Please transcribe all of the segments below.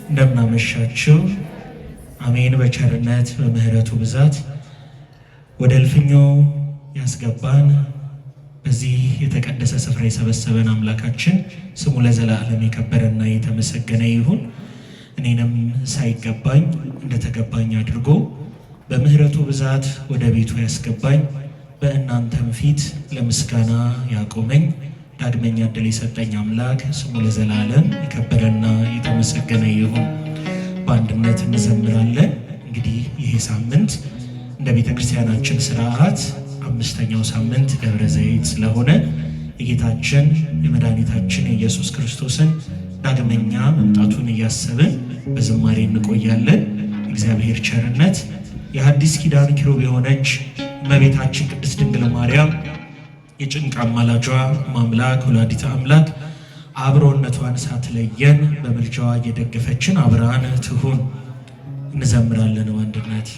እንደምናመሻችሁ አሜን። በቸርነት በምህረቱ ብዛት ወደ እልፍኙ ያስገባን በዚህ የተቀደሰ ስፍራ የሰበሰበን አምላካችን ስሙ ለዘላለም የከበረና የተመሰገነ ይሁን። እኔንም ሳይገባኝ እንደተገባኝ አድርጎ በምህረቱ ብዛት ወደ ቤቱ ያስገባኝ በእናንተም ፊት ለምስጋና ያቆመኝ ዳግመኛ ዕድል የሰጠኝ አምላክ ስሙ ለዘላለም የከበረና የተመሰገነ ይሁን። በአንድነት እንዘምራለን። እንግዲህ ይሄ ሳምንት እንደ ቤተ ክርስቲያናችን ስርዓት አምስተኛው ሳምንት ደብረ ዘይት ስለሆነ የጌታችን የመድኃኒታችን የኢየሱስ ክርስቶስን ዳግመኛ መምጣቱን እያሰብን በዝማሬ እንቆያለን። እግዚአብሔር ቸርነት የሐዲስ ኪዳን ኪሩብ የሆነች እመቤታችን ቅድስት ድንግል ማርያም የጭንቅ አማላጇ አምላክ ወላዲተ አምላክ አብሮነቷን ሳትለየን በምልጃዋ እየደገፈችን አብራን ትሁን። እንዘምራለን በአንድነት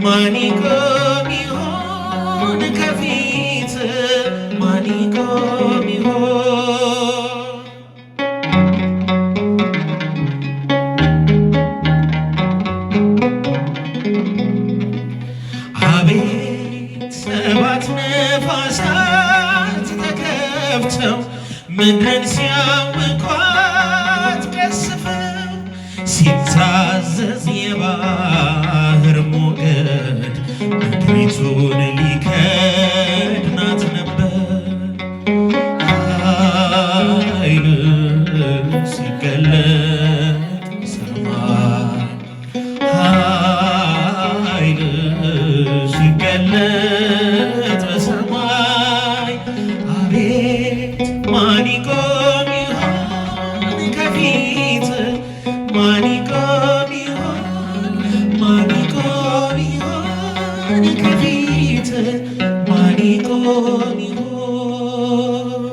ማን ይቆም ይሆን ከፊት ማን ይቆም ይሆን ከፍተው ምድርን ሲያውኳት ቀስፈው ሲታዘዝ የባህር ሞገድ ምድሪቱን ሊከድናት ነበር። ኃይል ሲገለጥ ሰማይ ኃይል ሲገለጥ በሰማይ አቤት ማን ይቆም ይሆን ከፊት? ማን ይቆም ይሆን? ማን ይቆም ይሆን ከፊት? ማን ይቆም ይሆን?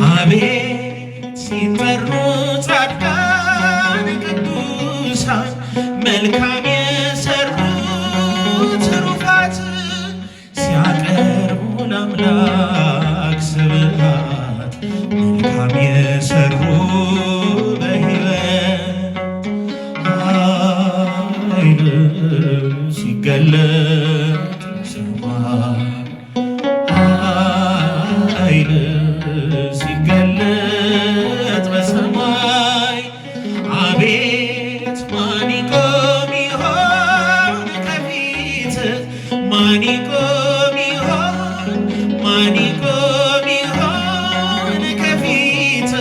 አቤት ሲጠሩ ጻድቃን ቅዱሳን መልካም የሰሩ ትሩፋት ሲያቀርቡ ለአምላክ ስብሐት መልካም የሰሩ በሕይወት ኃይል ሲገለጥ ሰማይ ኃይል ሲገለጥ በሰማይ አቤት ማን ይቆም ይሆን ከፊት? ማን ይቆም ይሆን? ማን ይቆም ይሆን ከፊት?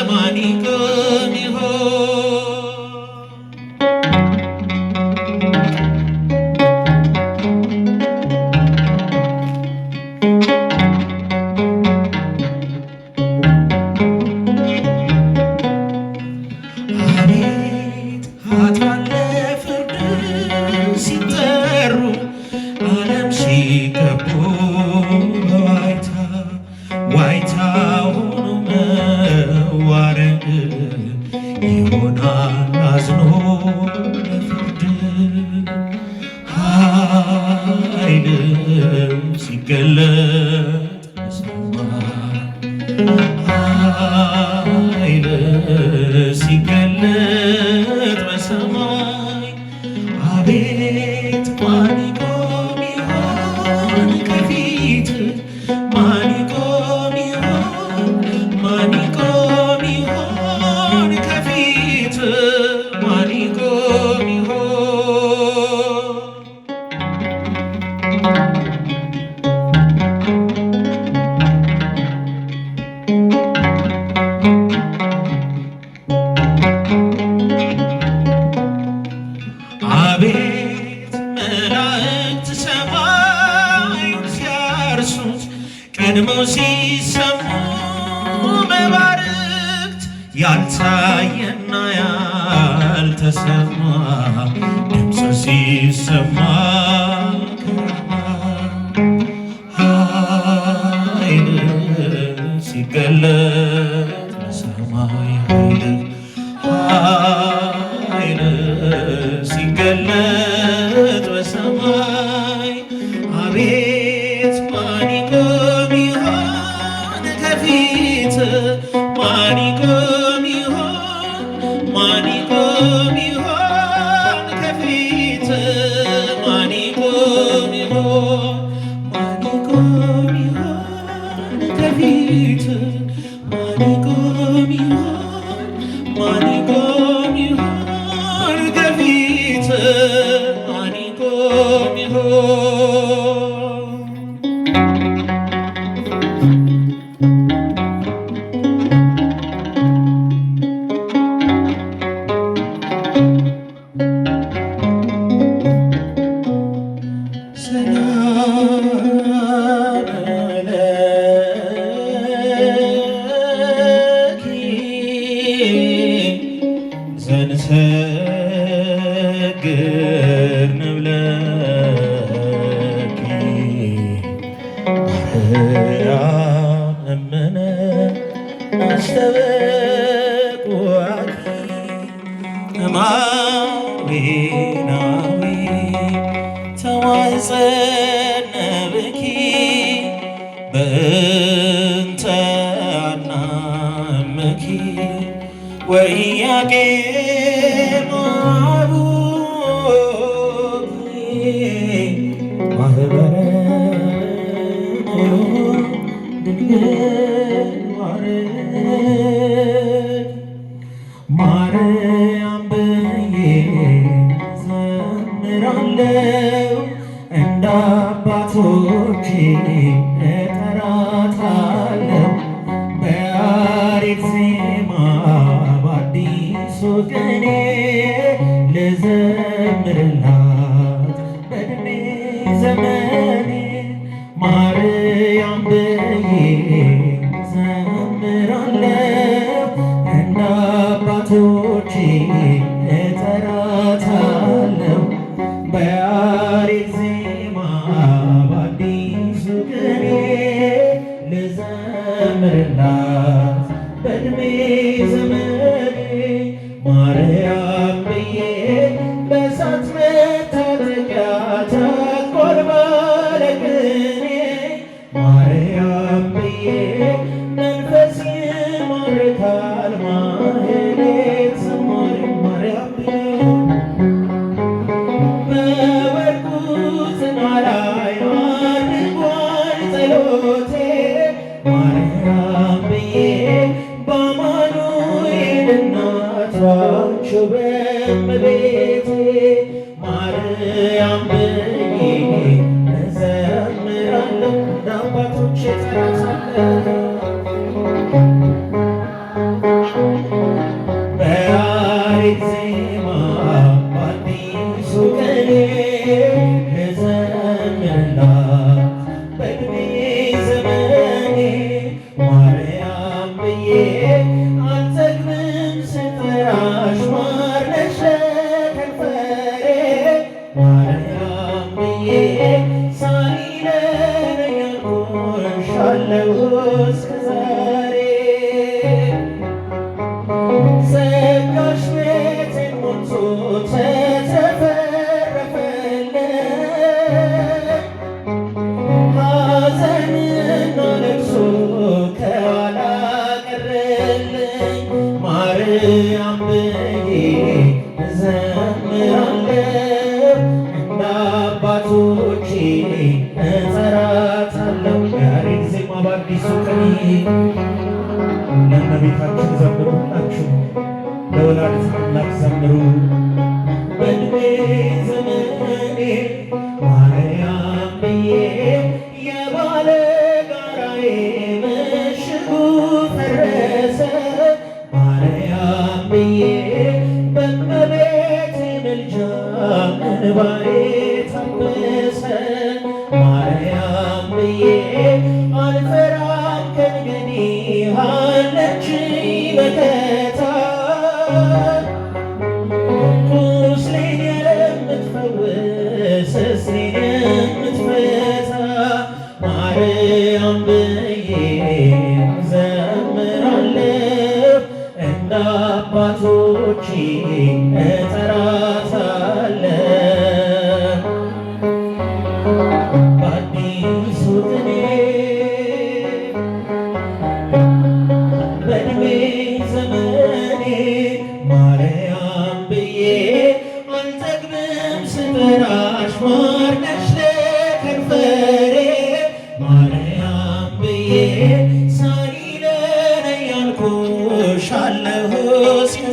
ማን ይቆም ይሆን? አቤት ኃጥአን ለፍርድ ሲጠሩ ዓለም ሲከቡ በዋይታ ዋይታ ሆኖ መዋረድ ይሆናል አዝኖ ለፍርድ ኃይል ሲገለጥ በሰማይ ኃይል ሲገለጥ በሰማይ አቤት ማን ይቆም ይሆን ከፊት? ማን ይቆም ይሆን? ማን ይቆም ይሆን ከፊት? ማን ይቆም ይሆን? አቤት መላእክት ሰማዩን ሲያርሱት ቀድመው ሲሰሙ መባርክት ያልታየና ያልተሰማ ድምፅ ሲሰማ ኃይል ሲገለጥ በሰማይ ኃይል ሲገለጥ በሰማይ አቤት ማን ይቆም ይሆን ከፊት? ማን ይቆም ይሆን? ማን ይቆም ይሆን ከፊት? ማን ይቆም ይሆን? ማን ይቆም ይሆን ከፊት? ማን ይቆም ይሆን? ማን ይቆም ይሆን ከፊት? ማን ይቆም ይሆን? ሰላም ለኪ ዘንሰግር ንብለኪ ማርያም እምነ አስተበቁአኪ እማዊናዊ ተማኅፀነ ብኪ በእንተ አናም ወኢያቄም አቡኪ ማህበረ ድንግል ማርያም ብዬ ዘምራለሁ እንደ አባቶቼ እጠራታለሁ በያሬድ ዜማ በአዲሱ ቅኔ ልዘምርላት በዕድሜ ዘመኔ ማርያም ብዬ ዘምራለሁ እንደ አባቶቼ እጠራታለሁ በያሬድ ዜማ በአዲሱ ቅኔ ልዘምርላት በዕድሜ ዘመኔ ማርያም ብዬ በእሳት መታጠቂያ ተቆርባ ለቅኔ ማርያም ብዬ መንፈስ ይማርካል ማህሌት ዝማሬ ማርያም ብዬ በወርቁ ጽና ላይ አድርጓል ጸሎቴ ማርያም ብዬ በአማኑኤል እናቷ በእመቤቴ ማርያም ብዬ እዘምራለሁ ለአባቶቼ እጠራታለሁ በያሬድ ዜማ በአዲሱ ቅኔ ልዘምርላት በዕድሜ ዘመኔ ማርያም ብዬ አልጠግብም ስጠራሽ ማር ነሽ ለከንፈሬ ማርያም ብዬ ሳሊለነ ያልኩሽ አለሁ እስከ ዛሬ ጸጋሽ ቤቴን ሞልቶ ተትረፈረፈልኝ ሐዘንና ለቅሶ ከኋላ ቀረልኝ ማርያም ብዬ እዘምራለሁ እንደ አባቶቼ እጠራታለሁ ያሬድ ዜማ በአዲሱ ቅኔ ለእመቤታችን ዘምሩላችሁ ለወላዲተ አምላክ ዘምሩ በዕድሜ ዘመኔ ማርያም ብዬ የባለጋራዬ ምሽጉ ፈረሰ ማርያም ብዬ በእመቤቴ ምልጃ እንባዬ ታበሰ ማርያም ብዬ አልፈራም ከእንግዲህ አለችኝ መከታ ቁስሌን የምትፈውስ እስሬን የምትፈታ ማርያም ብዬ እዘምራለሁ እንደ አባቶቼ እጠራታለሁ በአዲሱ ቅኔ በዕድሜ ዘመኔ ማርያም ብዬ አልጠግብም ስጠራሽ ማር ነሽ ለከንፈሬ ማርያም ብዬ ሳሊለነ ያልኩሽ አለሁ እስከ